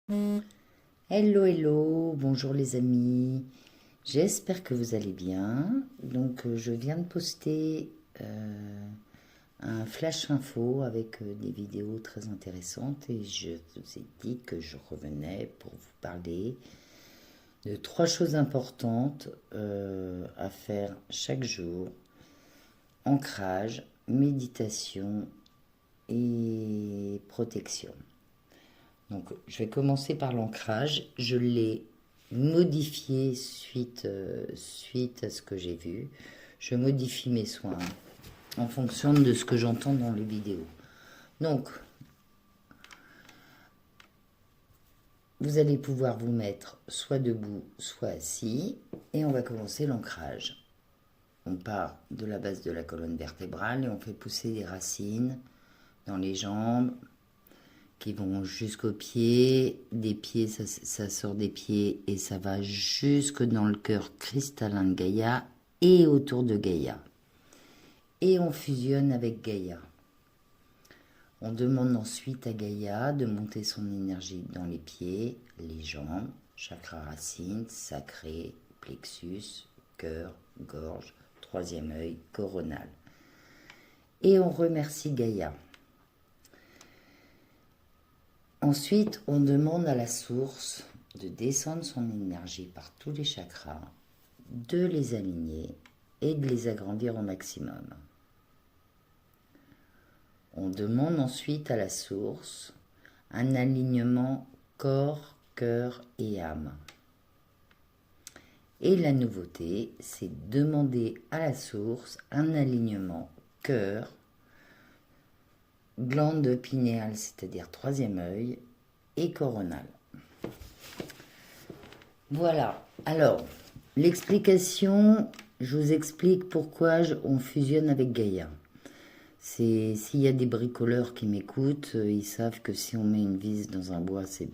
Hello, hello, bonjour les amis, j'espère que vous allez bien. Donc je viens de poster un flash info avec des vidéos très intéressantes et je vous ai dit que je revenais pour vous parler de 3 choses importantes à faire chaque jour: ancrage, méditation et protection. Donc, je vais commencer par l'ancrage. Je l'ai modifié suite à ce que j'ai vu. Je modifie mes soins en fonction de ce que j'entends dans les vidéos. Donc, vous allez pouvoir vous mettre soit debout, soit assis. Et on va commencer l'ancrage. On part de la base de la colonne vertébrale et on fait pousser les racines dans les jambes, qui vont jusqu'aux pieds. Des pieds, ça sort des pieds et ça va jusque dans le cœur cristallin de Gaïa et autour de Gaïa. Et on fusionne avec Gaïa. On demande ensuite à Gaïa de monter son énergie dans les pieds, les jambes, chakra racine, sacré, plexus, cœur, gorge, troisième œil, coronal. Et on remercie Gaïa. Ensuite, on demande à la source de descendre son énergie par tous les chakras, de les aligner et de les agrandir au maximum. On demande ensuite à la source un alignement corps, cœur et âme. Et la nouveauté, c'est demander à la source un alignement cœur, glande pinéale, c'est-à-dire troisième œil, et coronal. Voilà. Alors, l'explication, je vous explique pourquoi on fusionne avec Gaïa. S'il y a des bricoleurs qui m'écoutent, ils savent que si on met une vis dans un bois, c'est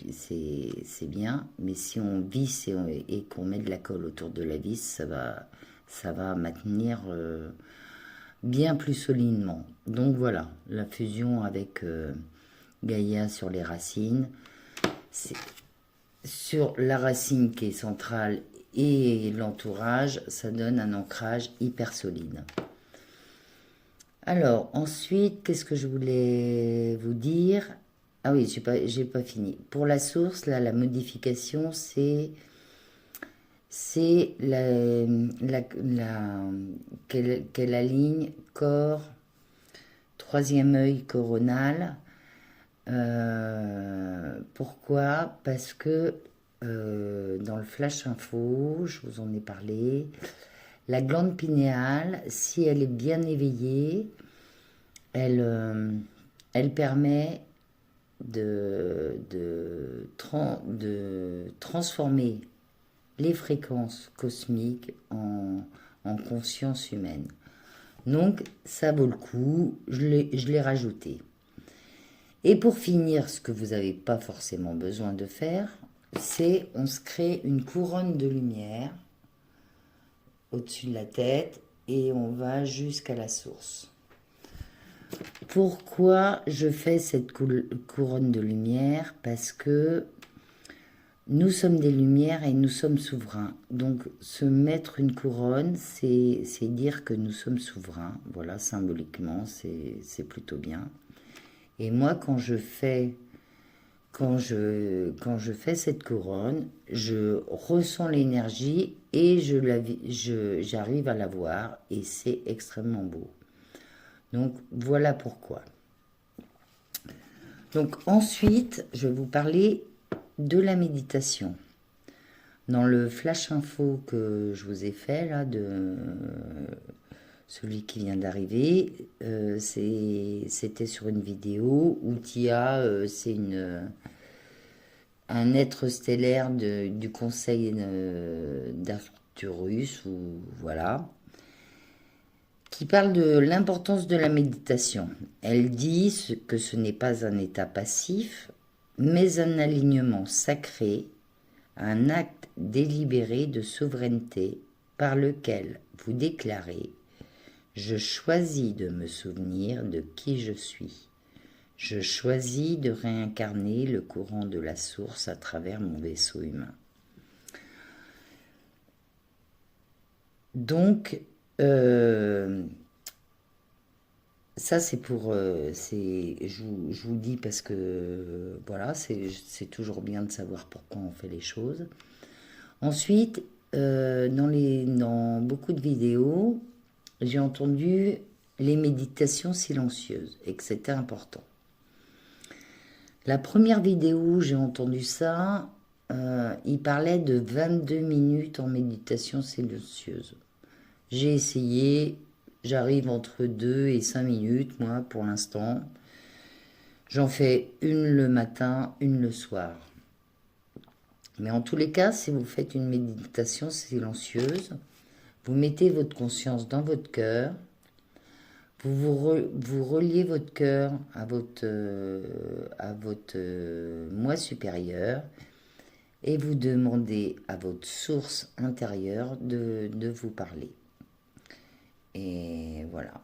bien. Mais si on visse et qu'on met de la colle autour de la vis, ça va maintenir bien plus solidement. Donc voilà, la fusion avec Gaïa sur les racines. Sur la racine qui est centrale et l'entourage, ça donne un ancrage hyper solide. Alors, ensuite, qu'est-ce que je voulais vous dire? Ah oui, j'ai pas fini. Pour la source, là, la modification, c'est qu'elle aligne corps, troisième œil coronal. Pourquoi? Parce que dans le flash info, je vous en ai parlé, la glande pinéale, si elle est bien éveillée, elle permet de transformer les fréquences cosmiques en conscience humaine. Donc, ça vaut le coup, je l'ai rajouté. Et pour finir, ce que vous n'avez pas forcément besoin de faire, c'est on se crée une couronne de lumière au-dessus de la tête et on va jusqu'à la source. Pourquoi je fais cette couronne de lumière? Parce que nous sommes des lumières et nous sommes souverains. Donc se mettre une couronne, c'est dire que nous sommes souverains. Voilà, symboliquement, c'est plutôt bien. Et moi, quand je fais cette couronne, je ressens l'énergie et j'arrive à la voir et c'est extrêmement beau. Donc voilà pourquoi. Donc ensuite, je vais vous parler de la méditation. Dans le flash info que je vous ai fait là, de celui qui vient d'arriver, c'était sur une vidéo où Tia, c'est un être stellaire du conseil d'Arcturus, ou voilà, qui parle de l'importance de la méditation. Elle dit que ce n'est pas un état passif, mais un alignement sacré, un acte délibéré de souveraineté par lequel vous déclarez: je choisis de me souvenir de qui je suis. Je choisis de réincarner le courant de la source à travers mon vaisseau humain. Donc, ça c'est pour... je vous dis parce que, voilà, c'est toujours bien de savoir pourquoi on fait les choses. Ensuite, dans beaucoup de vidéos, j'ai entendu les méditations silencieuses et que c'était important. La première vidéo où j'ai entendu ça, il parlait de 22 minutes en méditation silencieuse. J'ai essayé, j'arrive entre 2 et 5 minutes, moi, pour l'instant. J'en fais une le matin, une le soir. Mais en tous les cas, si vous faites une méditation silencieuse, vous mettez votre conscience dans votre cœur, vous reliez votre cœur à votre moi supérieur et vous demandez à votre source intérieure de vous parler. Et voilà,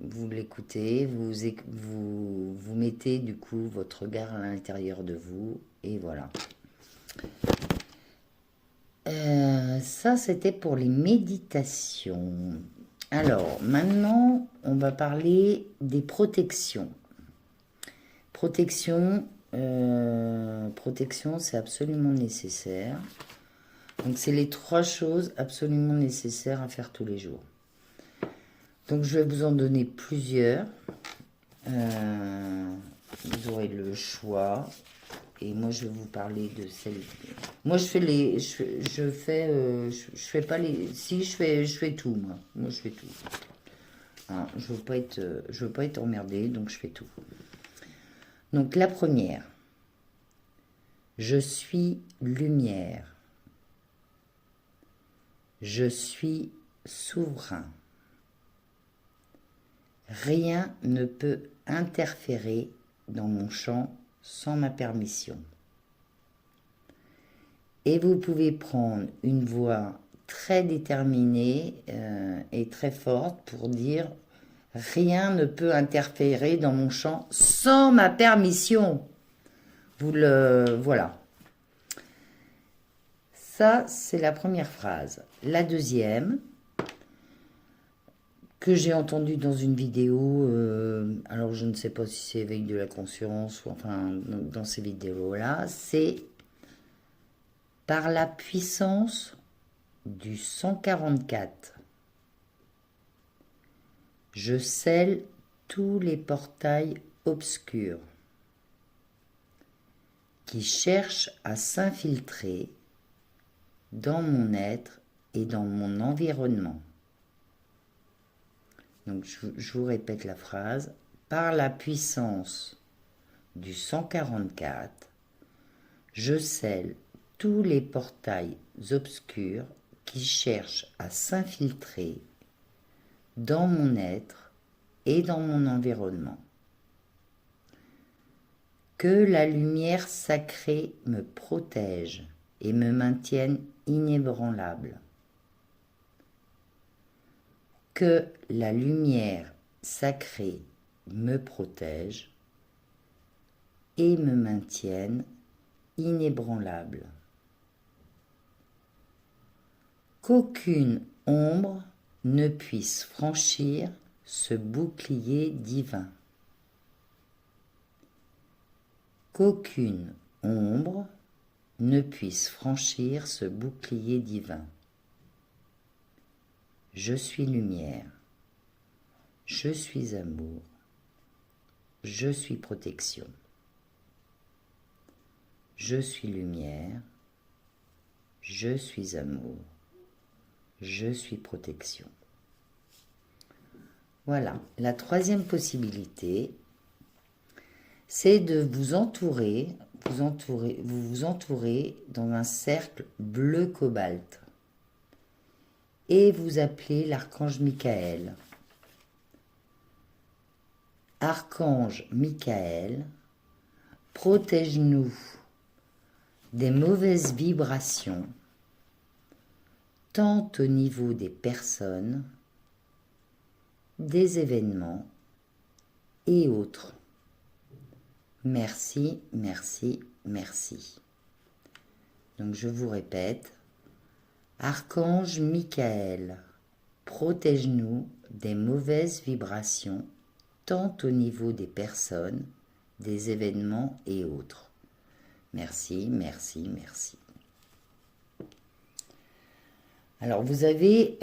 vous l'écoutez, vous mettez du coup votre regard à l'intérieur de vous et voilà. Ça, c'était pour les méditations. Alors, maintenant, on va parler des protections. Protection, c'est absolument nécessaire. Donc, c'est les 3 choses absolument nécessaires à faire tous les jours. Donc, je vais vous en donner plusieurs. Vous aurez le choix. Et moi, je vais vous parler de celle. Moi, je fais pas les. Si je fais tout, moi. Moi, je fais tout. Hein, je veux pas être emmerdée, donc je fais tout. Donc la première. Je suis lumière. Je suis souverain. Rien ne peut interférer dans mon champ sans ma permission. Et vous pouvez prendre une voix très déterminée et très forte pour dire « Rien ne peut interférer dans mon champ sans ma permission ». Voilà. Ça, c'est la première phrase. La deuxième, que j'ai entendue dans une vidéo, alors je ne sais pas si c'est éveil de la conscience, ou enfin dans ces vidéos-là, c'est par la puissance du 144. Je scelle tous les portails obscurs qui cherchent à s'infiltrer dans mon être et dans mon environnement. Donc je vous répète la phrase. Par la puissance du 144, je scelle tous les portails obscurs qui cherchent à s'infiltrer dans mon être et dans mon environnement. Que la lumière sacrée me protège et me maintienne inébranlable. Que la lumière sacrée me protège et me maintienne inébranlable. Qu'aucune ombre ne puisse franchir ce bouclier divin. Qu'aucune ombre ne puisse franchir ce bouclier divin. Je suis lumière, je suis amour, je suis protection. Je suis lumière, je suis amour, je suis protection. Voilà, la troisième possibilité, c'est de vous entourer dans un cercle bleu cobalt et vous appelez l'archange Michael. Archange Michael, protège-nous des mauvaises vibrations, tant au niveau des personnes, des événements et autres. merci, merci, merci. Donc je vous répète, Archange Michael, protège-nous des mauvaises vibrations, tant au niveau des personnes, des événements et autres. Merci, merci, merci. Alors vous avez,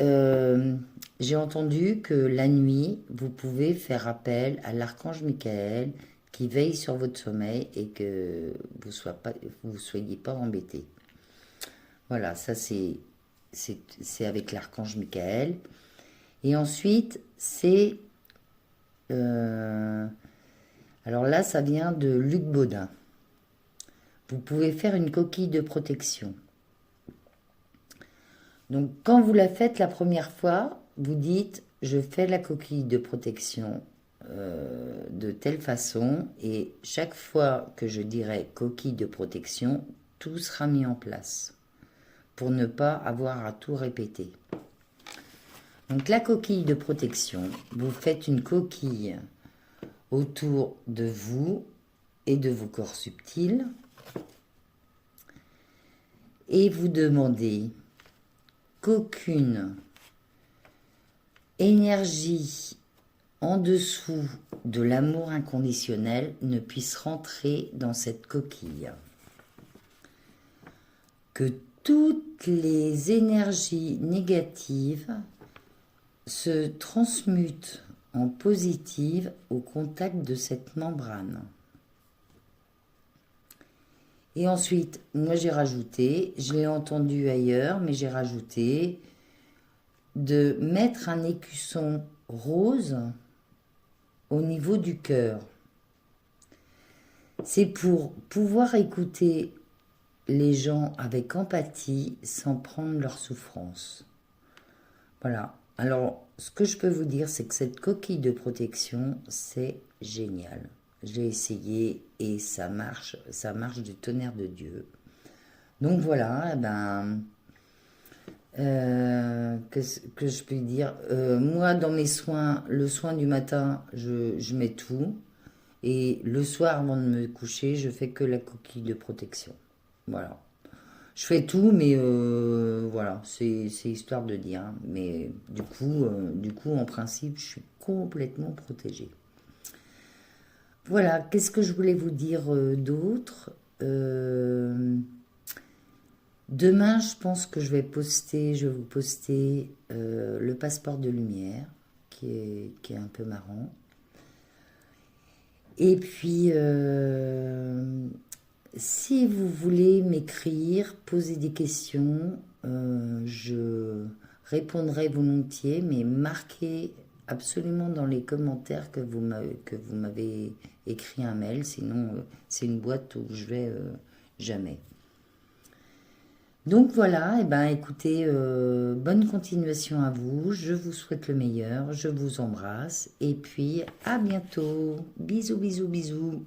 j'ai entendu que la nuit, vous pouvez faire appel à l'archange Michael qui veille sur votre sommeil et que vous soyez pas embêtés. Voilà, ça c'est avec l'archange Michael. Et ensuite, c'est... alors là, ça vient de Luc Baudin. Vous pouvez faire une coquille de protection. Donc, quand vous la faites la première fois, vous dites, je fais la coquille de protection de telle façon, et chaque fois que je dirai coquille de protection, tout sera mis en place, pour ne pas avoir à tout répéter. Donc, la coquille de protection, vous faites une coquille autour de vous et de vos corps subtils, et vous demandez qu'aucune énergie en dessous de l'amour inconditionnel ne puisse rentrer dans cette coquille. Que toutes les énergies négatives se transmutent en positives au contact de cette membrane. Et ensuite, moi j'ai rajouté, je l'ai entendu ailleurs, mais j'ai rajouté de mettre un écusson rose au niveau du cœur. C'est pour pouvoir écouter les gens avec empathie sans prendre leur souffrance. Voilà. Alors, ce que je peux vous dire, c'est que cette coquille de protection, c'est génial. J'ai essayé et ça marche du tonnerre de Dieu. Donc voilà, que je peux dire, moi dans mes soins, le soin du matin, je mets tout, et le soir avant de me coucher, je fais que la coquille de protection. Voilà. Je fais tout, mais voilà, c'est histoire de dire. Hein. Mais du coup, en principe, je suis complètement protégée. Voilà, qu'est-ce que je voulais vous dire d'autre demain, je pense que je vais vous poster le passeport de lumière, qui est un peu marrant. Et puis, si vous voulez m'écrire, poser des questions, je répondrai volontiers, mais marquez absolument dans les commentaires que vous m'avez écrit un mail, sinon c'est une boîte où je vais jamais. Donc voilà, et écoutez, bonne continuation à vous, je vous souhaite le meilleur, je vous embrasse, et puis à bientôt, bisous, bisous, bisous.